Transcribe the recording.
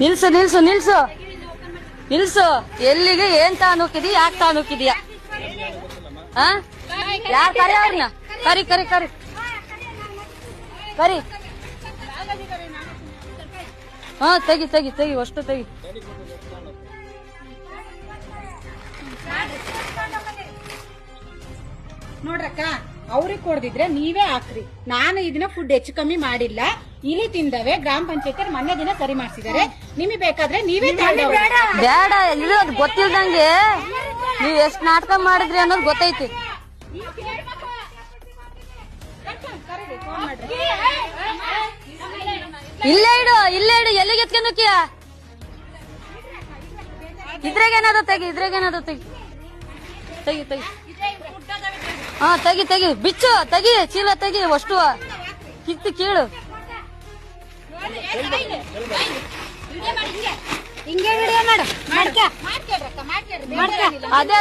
ನಿಲ್ಸು ನಿಲ್ಸು ನಿಲ್ಸು ನಿಲ್ಸು. ಎಲ್ಲಿಗೆ ಏನ್ ತಾನುಕಿದಿ, ಯಾಕೆ ತಾನುಕಿದ್ಯಾ? ಯಾರು ಕರಿ ಅವ್ರನ್ನ? ಕರಿ ಕರಿ ಕರಿ ಕರಿ. ಹಾ ತೆಗಿ ತೆಗಿ ತೆಗಿ, ಅಷ್ಟು ತೆಗಿ. ನೋಡ್ರಕ್ಕ, ಅವ್ರಿಗೆ ಕೊಡ್ದಿದ್ರೆ ನೀವೇ ಹಾಕ್ರಿ. ನಾನು ಇದನ್ನ ಫುಡ್ ಹೆಚ್ಚು ಕಮ್ಮಿ ಮಾಡಿಲ್ಲ. ಇಲಿ ತಿಂದವೆ ಗ್ರಾಮ ಪಂಚಾಯತ್ ಮೊನ್ನೆ ದಿನ ಸರಿ ಮಾಡ್ಸಿದಾರೆ. ನಿಮಗೆ ಬೇಕಾದ್ರೆ ನೀವೇ ಬೇಡ. ಇದು ಗೊತ್ತಿಲ್ದಂಗೆ ನೀವ್ ಎಷ್ಟ್ ನಾಟಕ ಮಾಡಿದ್ರಿ ಅನ್ನೋದು ಗೊತ್ತೈತಿ. ಇಲ್ಲೇ ಇಡು, ಇಲ್ಲೇ ಇಡು. ಎಲ್ಲಿಗೆ ಎತ್ಕೊಂಡೋಕಿಯ? ಇದ್ರಾಗೇನಾದ್ರು ತೆಗಿ, ಇದ್ರಾಗೇನಾದ್ರು ತೆಗಿ ತೆಗಿ ತೆಗಿ. ಹಾ ತೆಗಿ ತೆಗಿ, ಬಿಚ್ಚು ತೆಗಿ, ಚೀಲ ತೆಗಿ, ಅಷ್ಟು ಕಿತ್ತು ಕೀಳು. ಹಿಂಗೆ ವಿಡಿಯೋ ಮಾಡು. ಅದೇ